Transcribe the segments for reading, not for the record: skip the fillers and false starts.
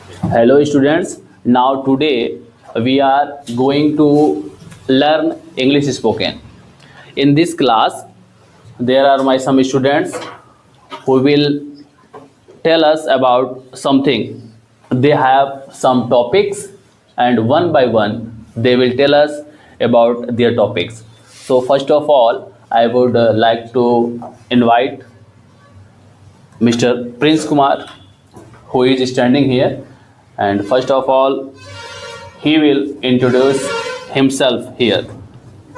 Hello students. Now today we are going to learn English spoken. In this class there are my some students who will tell us about something. They have some topics and one by one they will tell us about their topics. So first of all I would like to invite Mr. Prince Kumar who is standing here, and first of all he will introduce himself here.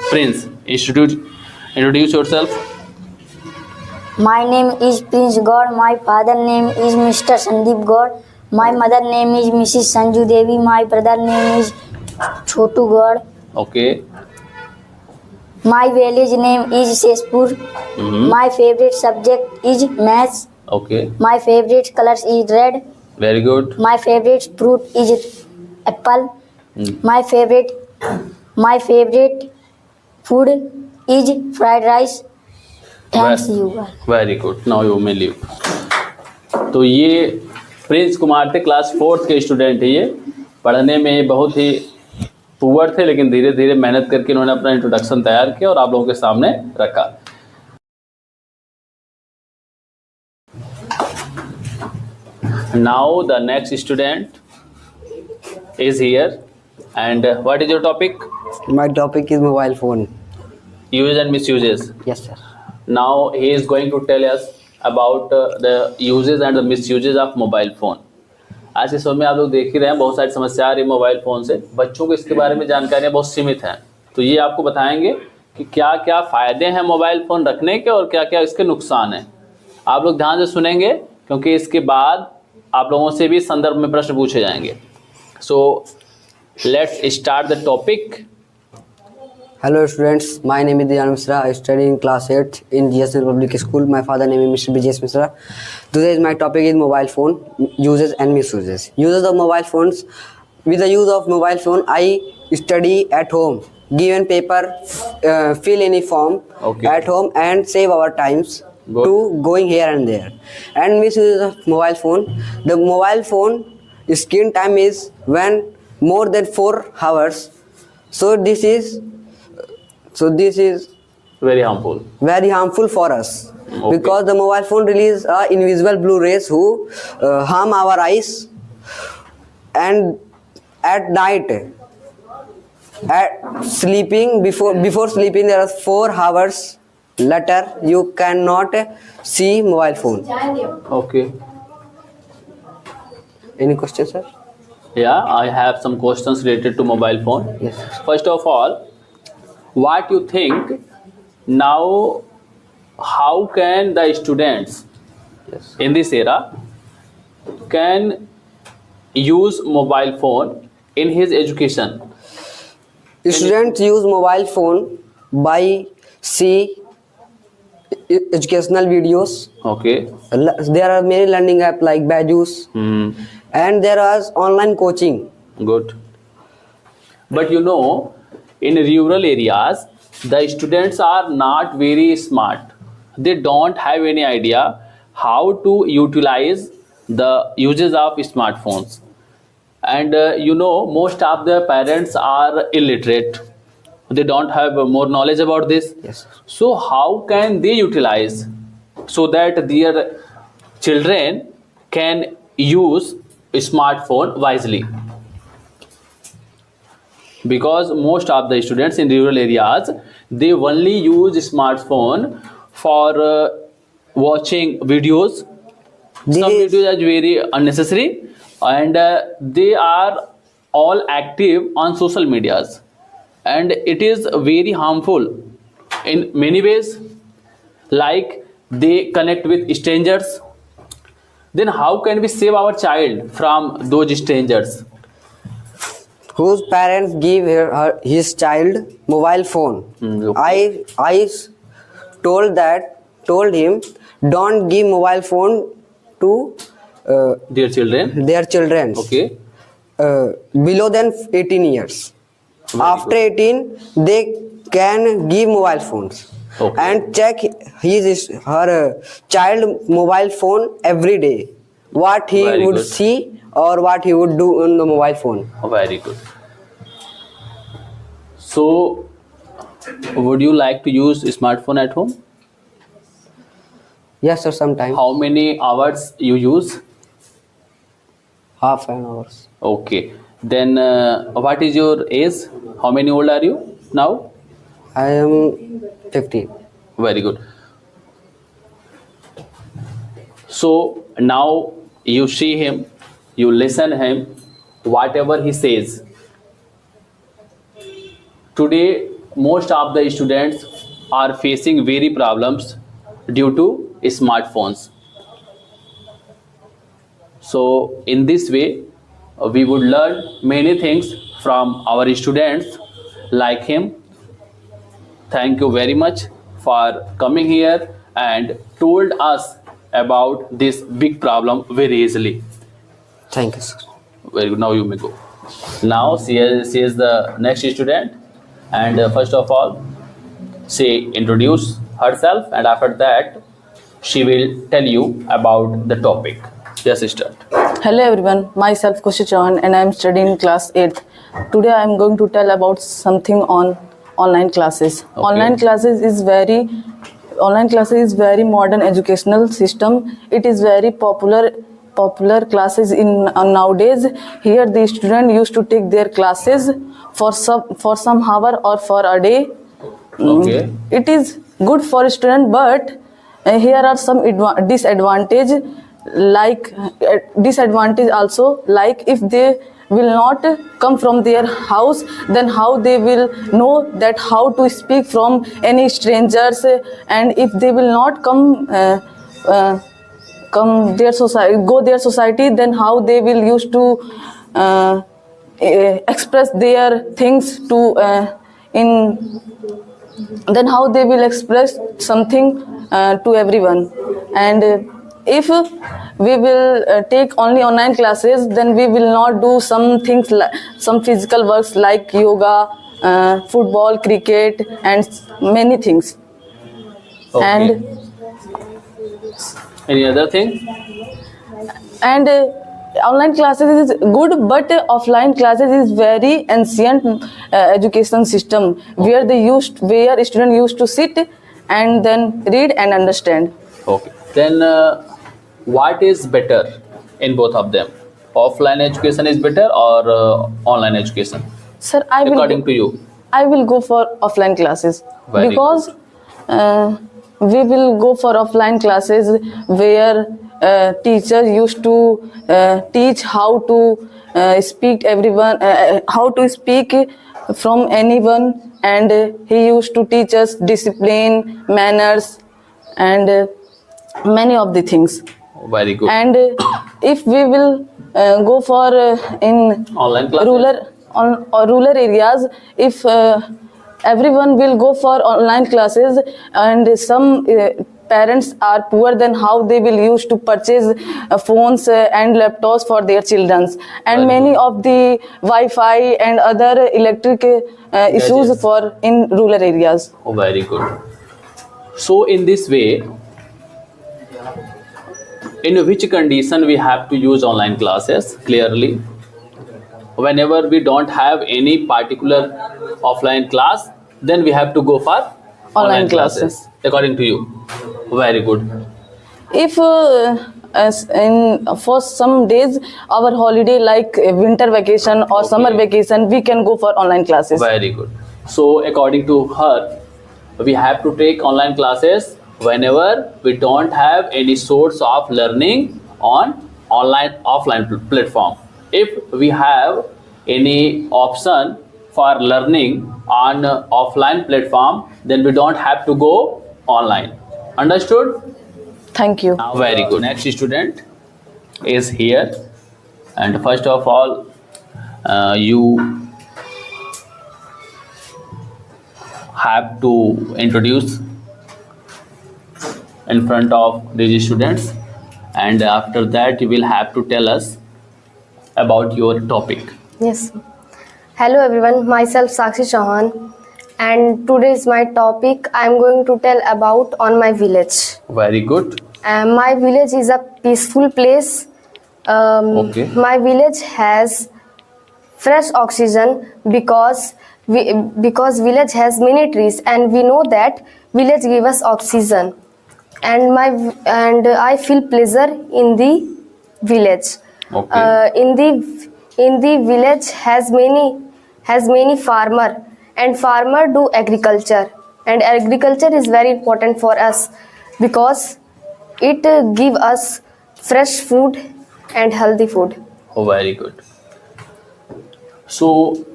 Prince, introduce yourself. My name is Prince God. My father name is Mr. Sandeep God. My mother name is Mrs. Sanju Devi. My brother name is Chotu God. Okay. My village name is Sespur. My favorite subject is maths. Okay, My favorite colors is red. very good. My favorite fruit is apple. My favorite food is fried rice. Thanks you. Very good. Now you may leave. तो ये Prince Kumar थे, class 4th के student है. ये पढ़ने में बहुत ही poor थे, लेकिन धीरे धीरे मेहनत करके इन्होंने अपना इंट्रोडक्शन तैयार किया और आप लोगों के सामने रखा. Now the next student is here, and what is your topic? My topic is mobile phone. Uses and misuses. Yes, sir. Now he is going to tell us about the uses and the misuses of mobile phone. आज के समय में आप लोग देख ही रहे हैं बहुत सारी समस्या आ रही है मोबाइल फ़ोन से. बच्चों को इसके बारे में जानकारियाँ बहुत सीमित हैं, तो ये आपको बताएंगे कि क्या क्या फ़ायदे हैं मोबाइल फ़ोन रखने के और क्या क्या इसके नुकसान हैं. आप लोग ध्यान से सुनेंगे क्योंकि इसके बाद आप लोगों से भी संदर्भ में प्रश्न पूछे जाएंगे. So let's start the topic. Hello students, my name is Diyan Misra. I study in class 8 in GSN Public School. My father name is Mr. Bijesh Misra. Today my topic is mobile phone, uses and misuses. Uses of mobile phones. With the use of mobile phone, I study at home, given paper, fill any form at home and save our times to going here and there. And misuses of mobile phone. The mobile phone screen time is when more than 4 hours. So this is very harmful. Very harmful for us, because the mobile phone release invisible blue rays who harm our eyes. And at night, at sleeping, before sleeping, there are 4 hours later you cannot see mobile phone. Okay. Any questions, sir? Yeah, I have some questions related to mobile phone. Yes. First of all, what you think now, how can the students in this era can use mobile phone in his education? Students use mobile phone by see educational videos. Okay. There are many learning apps like Byju's, and there is online coaching. Good. But you know, in rural areas, the students are not very smart. They don't have any idea how to utilize the uses of smartphones. And you know, most of the parents are illiterate. They don't have more knowledge about this. Yes. So how can they utilize so that their children can use a smartphone wisely? Because most of the students in rural areas, they only use smartphone for watching videos. Some videos are very unnecessary, and they are all active on social medias, and it is very harmful in many ways. Like they connect with strangers. Then how can we save our child from those strangers? Whose parents give his child mobile phone. Okay. I told him don't give mobile phone to Dear children. their children. Okay. Below than 18 years. After 18, they can give mobile phones. Okay. And check her child mobile phone every day. what he Very would good. see or what he would do on the mobile phone. Very good. So, would you like to use smartphone at home? Yes, sir, sometime. How many hours you use? Half an hour. Okay. Then, what is your age? How many old are you now? I am 15. Very good. So now you see him, you listen him, whatever he says. Today, most of the students are facing very problems due to smartphones. So in this way, we would learn many things from our students like him. Thank you very much for coming here and told us about this big problem very easily. Thank you, sir. Very good. Now you may go. Now she is the next student, and first of all, she introduce herself, and after that, she will tell you about the topic. Yes, start. Hello everyone, myself Kushi Chauhan and I am studying in class 8th. Today I am going to tell about something on online classes. Okay. Online classes is very modern educational system. It is very popular classes in nowadays. Here the student used to take their classes for some hour or for a day. Okay. It is good for student, but here are some disadvantage also, like if they will not come from their house, then how they will know that how to speak from any strangers, and if they will not go their society, then how they will use to express their things to then how they will express something to everyone. And if we will take only online classes, then we will not do some things some physical works like yoga, football, cricket, and many things. Okay. And Any other thing? Online classes is good, but offline classes is very ancient education system where student used to sit and then read and understand. Okay. Then what is better in both of them? Offline education is better or online education? Sir, According to you. I will go for offline classes Very because we will go for offline classes where teachers used to teach how to speak everyone, how to speak from anyone, and he used to teach us discipline, manners, and many of the things. Very good. And if we will go for in Online classes? rural areas, if everyone will go for online classes, and some parents are poor, then how they will use to purchase phones and laptops for their children, and Very many good. of the Wi-Fi and other electric issues Gadgets. for in rural areas. Oh, very good. So in this way, in which condition we have to use online classes? Clearly, whenever we don't have any particular offline class, then we have to go for online classes. According to you. Very good. If for some days our holiday like winter vacation or summer Okay. vacation, we can go for online classes. Very good. So according to her, we have to take online classes whenever we don't have any source of learning on offline platform. If we have any option for learning on offline platform, then we don't have to go online. Understood? Thank you. Now, very good. Next student is here, and first of all, you have to introduce in front of these students, and after that, you will have to tell us about your topic. Yes. Hello everyone, myself Sakshi Chauhan, and today is my topic. I am going to tell about on my village. Very good. My village is a peaceful place Okay. My village has fresh oxygen because village has many trees, and we know that village give us oxygen, and I feel pleasure in the village. Okay. In the village has many farmer, and farmer do agriculture, and agriculture is very important for us because it give us fresh food and healthy food. Oh, very good. So,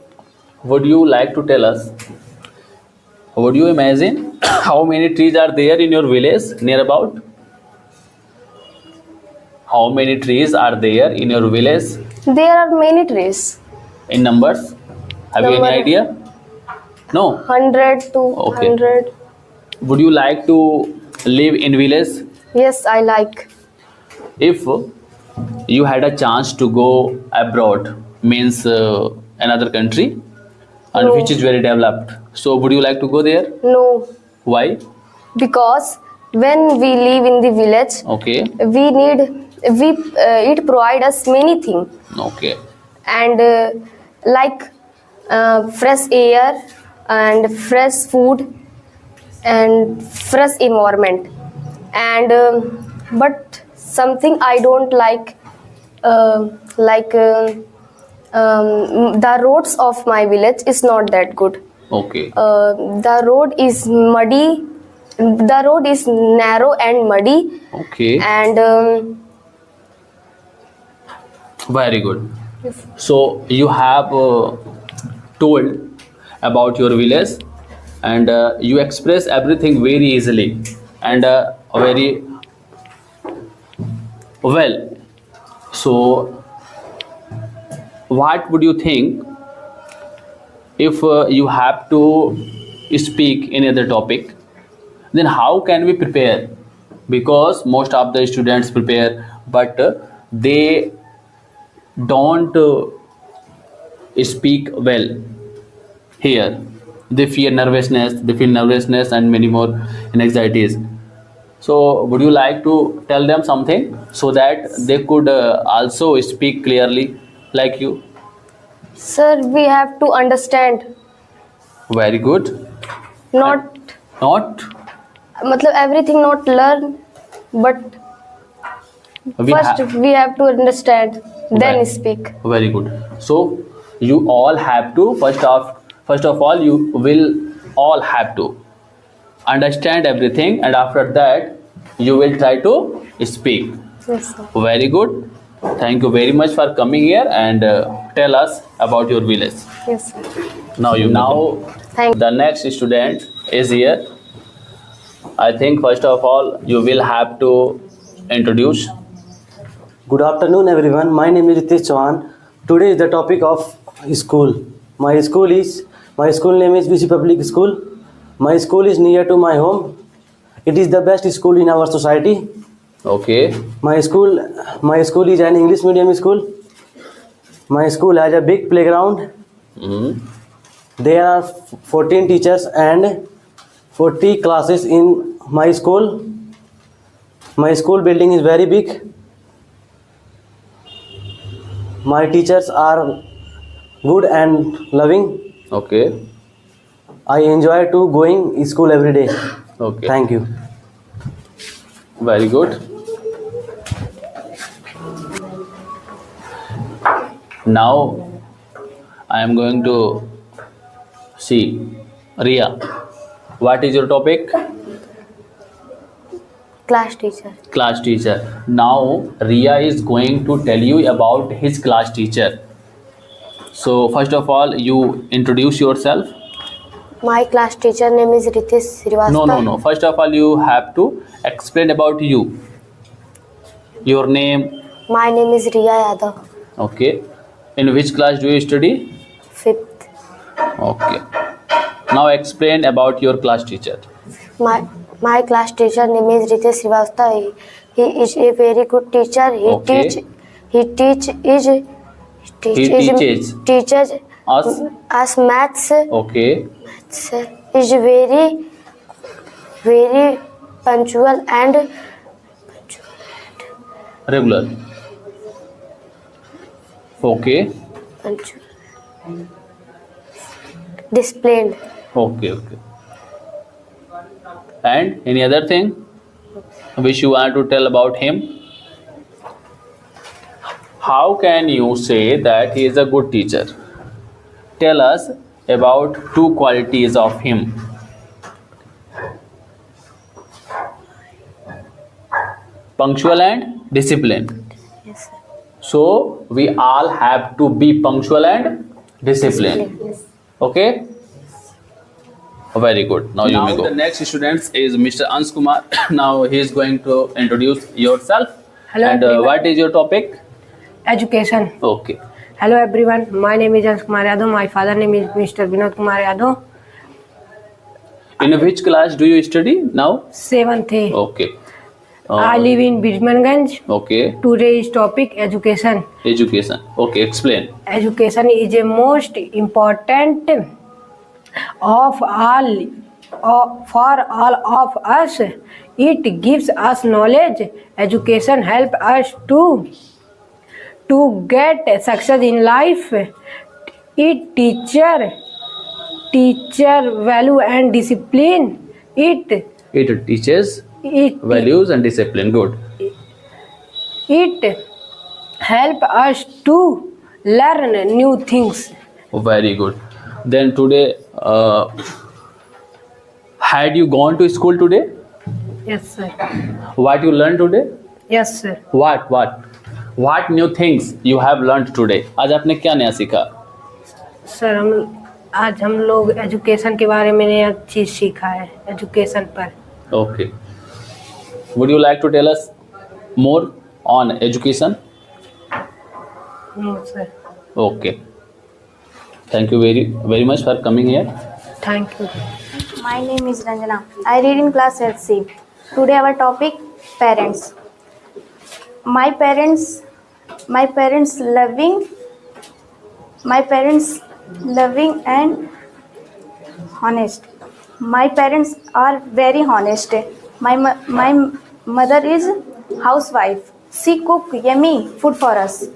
would you like to tell us? Would you imagine how many trees are there in your village near about? How many trees are there in your village There are many trees, in numbers? Have you Number- any idea? No. 100 to Okay. 100. Would you like to live in village? Yes, I like. If you had a chance to go abroad, means another country, and No. which is very developed, so would you like to go there? No, Why? because when we live in the village, Okay. it provide us many things, Okay. and like fresh air and fresh food and fresh environment, and but something I don't like, the roads of my village is not that good. Okay. The road is muddy, the road is narrow and muddy, Okay. and Very good. So you have told about your village, and you express everything very easily and very well. So, what would you think if you have to speak any other topic? Then how can we prepare? Because most of the students prepare, but they don't speak well here. They feel nervousness and many more anxieties. So would you like to tell them something so that they could also speak clearly like you? sir, we have to understand, Very good. not Not matlab everything not learn, but we first have. we have to understand, then Right. speak. Very good. So you all have to first of all you will all have to understand everything, and after that you will try to speak. Yes, sir. Very good. Thank you very much for coming here and tell us about your village. Yes, sir. Now Thank the next student is here. I think first of all you will have to introduce. Good afternoon, everyone. My name is Ritesh Chauhan. Today is the topic of school. My school name is BC Public School. My school is near to my home. It is the best school in our society. Okay. My school is an English medium school. My school has a big playground. Mhm. There are 14 teachers and 40 classes in my school. My school building is very big. My teachers are good and loving. Okay. I enjoy to going school every day. Okay. Thank you. Very good. Now I am going to see Ria. What is your topic? class teacher. Class teacher. Now Ria is going to tell you about his class teacher. So first of all, you introduce yourself. My class teacher name is Ritesh Srivastava. No. First of all, you have to explain about you. Your name. My name is Riya Yadav. Okay. In which class do you study? 5th. Okay. Now explain about your class teacher. My class teacher name is Ritesh Srivastava. He is a very good teacher. Okay. He teaches us. maths. Okay. Is very punctual and Regular. Okay. Disciplined. Okay. And any other thing which you want to tell about him? How can you say that he is a good teacher? Tell us about two qualities of him. Punctual and disciplined. Yes, sir. So we all have to be punctual and disciplined. Yes. Okay? Very good. Now you may go. The next student is Mr. Ans Kumar. Now he is going to introduce yourself. Hello, And everyone. what is your topic? Education. Okay. Hello everyone, my name is Ans Kumar Yadav. My father name is Mr. Vinod Kumar Yadav. In which class do you study now? 7th A. Okay. I live in Bijmanganj. Okay. Today's topic education. Education. Okay. Explain. Education is a most important of all for all of us. It gives us knowledge. Education help us to get success in life. It teacher value and discipline. It teaches it values and discipline. Good. it help us to learn new things. Very good. Then today, had you gone to school today? Yes sir. What you learned today? Yes sir. What new things you have learned today? आज आपने क्या नया सीखा? Sir आज हम लोग education के बारे में नया चीज सीखा है एजुकेशन पर. Okay. Would you like to tell us more on education? No sir. Okay. Thank you very much for coming here. Thank you. My name is Ranjana. I read in class 8C. Today our topic parents. My parents loving and honest. My parents are very honest. My mother is housewife. She cook yummy food for us.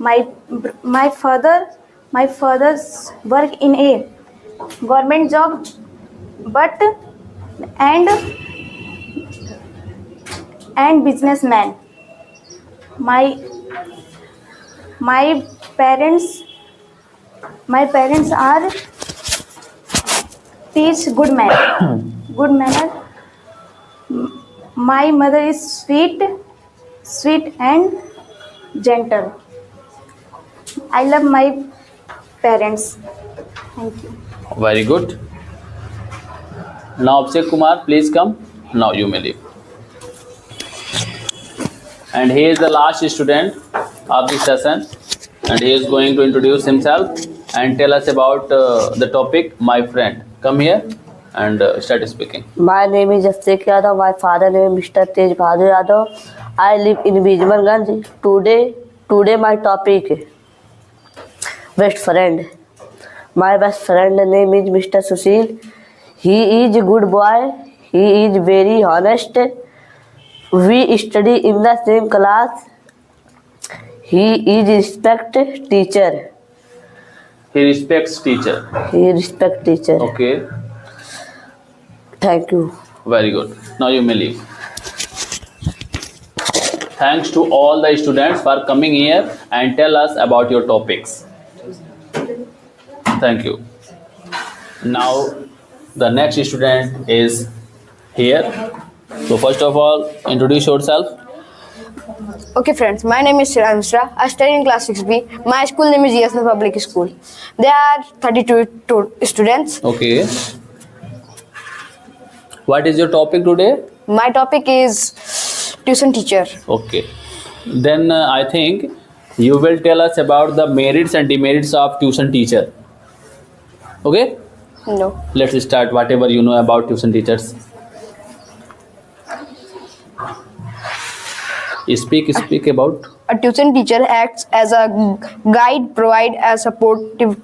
My father's work in a government job, but and businessman. My parents are teach good manner. My mother is sweet and gentle. I love my parents. Thank you. Very good. Now Abhishek Kumar, please come. Now you may leave. And he is the last student of this session, and he is going to introduce himself and tell us about the topic. My friend, come here and start speaking. My name is Abhishek Yadav. My father name is Mr. Tej Bahadur Yadav. I live in Bijmanganj. Today my topic best friend. My best friend name is Mr. Sushil. He is a good boy. He is very honest. We study in the same class. He is respect teacher. He respects teacher. He respect teacher. Okay. Thank you. Very good. Now you may leave. Thanks to all the students for coming here and tell us about your topics. Thank you. Now the next student is here. So first of all, introduce yourself. Okay friends, my name is Shiran Mishra. I study in class 6B. My school name is GSN Public School. There are 32 students. Okay. What is your topic today? My topic is tuition teacher. Okay. Then I think you will tell us about the merits and demerits of tuition teacher. Okay? No. Let's start whatever you know about tuition teachers. Speak about. A tuition teacher acts as a guide, provide a supportive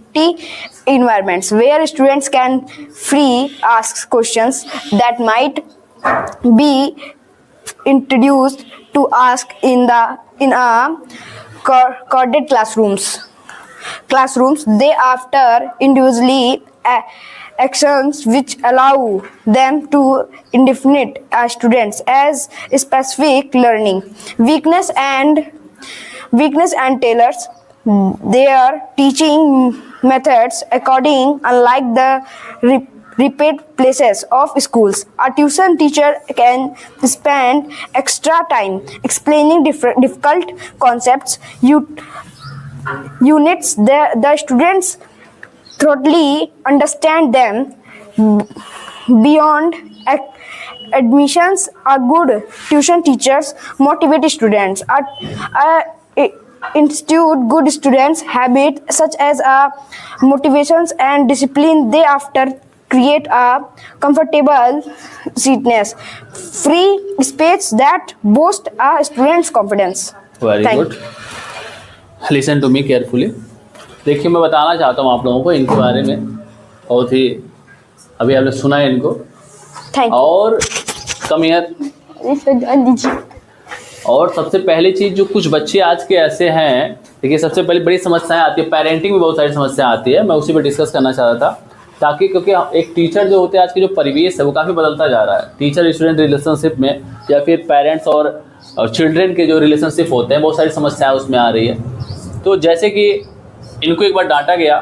environments where students can free ask questions that might be introduced to ask in a coded classrooms. They after individually actions which allow them to indefinite students as specific learning weakness and tailors their teaching methods according unlike the repeat places of schools. A tuition teacher can spend extra time explaining difficult concepts units the students thoroughly understand them beyond admissions. A good tuition teachers motivate students institute good students habit such as motivations and discipline. They after create a comfortable seatness free space that boost a student's confidence. Very Thank good. Listen to me carefully. देखिए मैं बताना चाहता हूँ आप लोगों को इनके बारे में. बहुत ही अभी आपने सुना है इनको. Thank you. और कम हियर. और सबसे पहली चीज़ जो कुछ बच्चे आज के ऐसे हैं, देखिए सबसे पहले बड़ी समस्याएं आती है. पेरेंटिंग में बहुत सारी समस्या आती है. मैं उसी पर डिस्कस करना चाह रहा था ताकि क्योंकि एक टीचर जो होते हैं आज की जो परिवेश है वो काफ़ी बदलता जा रहा है. टीचर स्टूडेंट रिलेशनशिप में या फिर पेरेंट्स और चिल्ड्रेन के जो रिलेशनशिप होते हैं बहुत सारी समस्याएं उसमें आ रही है. तो जैसे कि इनको एक बार डांटा गया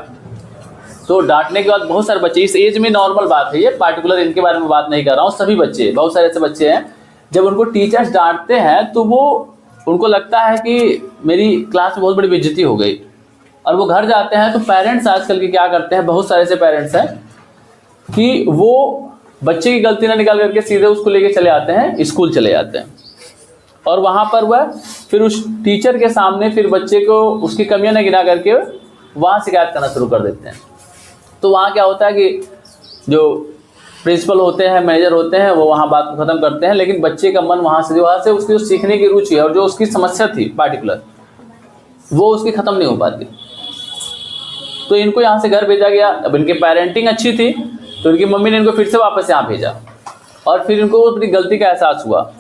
तो डांटने के बाद बहुत सारे बच्चे, इस एज में नॉर्मल बात है, ये पार्टिकुलर इनके बारे में बात नहीं कर रहा हूँ, सभी बच्चे, बहुत सारे ऐसे बच्चे हैं जब उनको टीचर्स डांटते हैं तो वो उनको लगता है कि मेरी क्लास में बहुत बड़ी बेइज्जती हो गई. और वो घर जाते हैं तो पेरेंट्स आजकल के क्या करते हैं, बहुत सारे ऐसे पेरेंट्स हैं कि वो बच्चे की गलती ना निकाल करके सीधे उसको लेके चले आते हैं, स्कूल चले जाते हैं. और वहाँ पर वह फिर उस टीचर के सामने फिर बच्चे को उसकी कमियां न गिना करके वहाँ शिकायत करना शुरू कर देते हैं. तो वहाँ क्या होता है कि जो प्रिंसिपल होते हैं, मैनेजर होते हैं, वो वहाँ बात को ख़त्म करते हैं, लेकिन बच्चे का मन वहाँ से उसकी जो सीखने की रुचि है और जो उसकी समस्या थी पार्टिकुलर वो उसकी ख़त्म नहीं हो पाती. तो इनको यहाँ से घर भेजा गया. अब इनकी पेरेंटिंग अच्छी थी तो इनकी मम्मी ने इनको फिर से वापस यहाँ भेजा और फिर इनको अपनी गलती का एहसास हुआ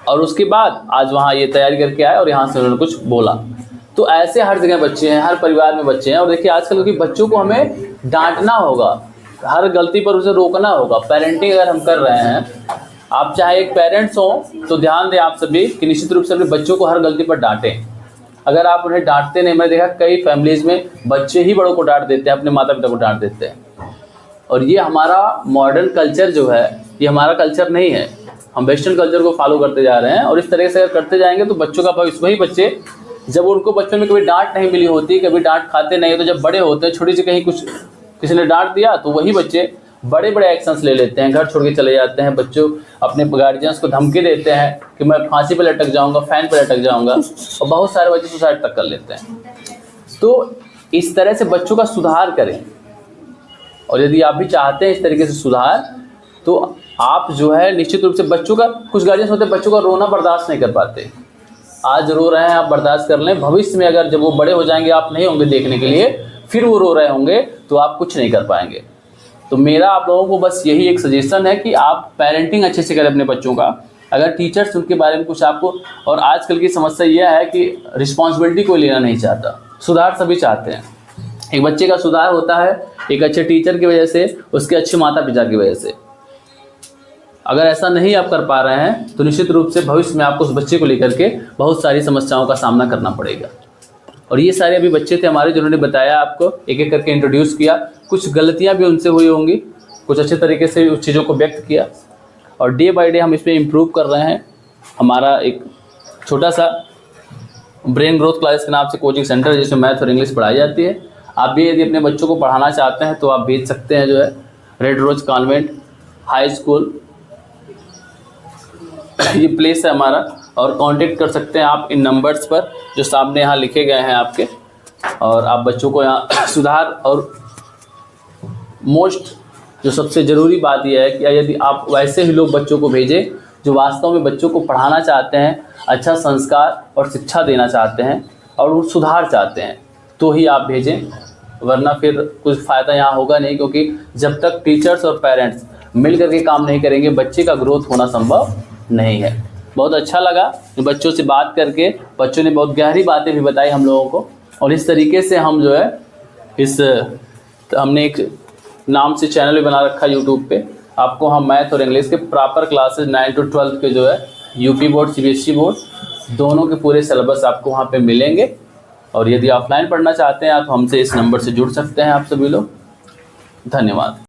और उसके बाद आज वहाँ ये तैयारी करके आए और यहाँ से उन्होंने कुछ बोला. तो ऐसे हर जगह बच्चे हैं, हर परिवार में बच्चे हैं. और देखिए आजकल क्योंकि बच्चों को हमें डांटना होगा, हर गलती पर उसे रोकना होगा. पेरेंटिंग अगर हम कर रहे हैं, आप चाहे एक पेरेंट्स हों तो ध्यान दें आप सभी कि निश्चित रूप से अपने बच्चों को हर गलती पर डांटें. अगर आप उन्हें डांटते नहीं, मैंने देखा कई फैमिलीज़ में बच्चे ही बड़ों को डांट देते हैं, अपने माता पिता को डांट देते हैं. और ये हमारा मॉडर्न कल्चर जो है ये हमारा कल्चर नहीं है. हम वेस्टर्न कल्चर को फॉलो करते जा रहे हैं और इस तरह से अगर करते जाएंगे तो बच्चों का भविष्य, वही बच्चे जब उनको बचपन में कभी डांट नहीं मिली होती, कभी डांट खाते नहीं, तो जब बड़े होते हैं छोटी सी कहीं कुछ किसी ने डांट दिया तो वही बच्चे बड़े बड़े एक्शंस ले लेते हैं, घर छोड़ के चले जाते हैं. बच्चों अपने गार्जियंस को धमकी देते हैं कि मैं फांसी पर लटक जाऊंगा, फैन पर लटक जाऊंगा, और बहुत सारे बच्चे सुसाइड तक कर लेते हैं. तो इस तरह से बच्चों का सुधार करें. और यदि आप भी चाहते हैं इस तरीके से सुधार तो आप जो है निश्चित रूप से बच्चों का, कुछ गार्जियंस होते हैं बच्चों का रोना बर्दाश्त नहीं कर पाते. आज रो रहे हैं आप बर्दाश्त कर लें, भविष्य में अगर जब वो बड़े हो जाएंगे आप नहीं होंगे देखने के लिए, फिर वो रो रहे होंगे तो आप कुछ नहीं कर पाएंगे. तो मेरा आप लोगों को बस यही एक सजेशन है कि आप पेरेंटिंग अच्छे से करें अपने बच्चों का. अगर टीचर्स उनके बारे में कुछ आपको, और आजकल की समस्या यह है कि रिस्पॉन्सिबिलिटी कोई लेना नहीं चाहता, सुधार सभी चाहते हैं. एक बच्चे का सुधार होता है एक अच्छे टीचर की वजह से, उसके अच्छे माता पिता की वजह से. अगर ऐसा नहीं आप कर पा रहे हैं तो निश्चित रूप से भविष्य में आपको उस बच्चे को लेकर के बहुत सारी समस्याओं का सामना करना पड़ेगा. और ये सारे अभी बच्चे थे हमारे जिन्होंने बताया, आपको एक एक करके इंट्रोड्यूस किया. कुछ गलतियां भी उनसे हुई होंगी, कुछ अच्छे तरीके से उस चीज़ों को व्यक्त किया और डे बाय डे हम इस पर इम्प्रूव कर रहे हैं. हमारा एक छोटा सा ब्रेन ग्रोथ क्लासेस के नाम से कोचिंग सेंटर है जिसमें मैथ और इंग्लिश पढ़ाई जाती है. आप भी यदि अपने बच्चों को पढ़ाना चाहते हैं तो आप भेज सकते हैं जो है red rose convent high school, ये प्लेस है हमारा. और कांटेक्ट कर सकते हैं आप इन नंबर्स पर जो सामने यहाँ लिखे गए हैं आपके. और आप बच्चों को यहाँ सुधार, और मोस्ट जो सबसे ज़रूरी बात यह है कि यदि आप वैसे ही लोग बच्चों को भेजें जो वास्तव में बच्चों को पढ़ाना चाहते हैं, अच्छा संस्कार और शिक्षा देना चाहते हैं और वो सुधार चाहते हैं, तो ही आप भेजें. वरना फिर कुछ फ़ायदा यहाँ होगा नहीं, क्योंकि जब तक टीचर्स और पेरेंट्स मिल करके काम नहीं करेंगे बच्चे का ग्रोथ होना संभव नहीं है. बहुत अच्छा लगा बच्चों से बात करके। बच्चों ने बहुत गहरी बातें भी बताई हम लोगों को, और इस तरीके से हम जो है हमने एक नाम से चैनल भी बना रखा यूट्यूब पे। आपको हम मैथ और इंग्लिश के प्रॉपर क्लासेस 9 to 12 के जो है यूपी बोर्ड सीबीएसई बोर्ड दोनों के पूरे सिलेबस आपको वहाँ पे मिलेंगे। और यदि ऑफलाइन पढ़ना चाहते हैं आप, तो हमसे इस नंबर से जुड़ सकते हैं आप सभी लोग। धन्यवाद।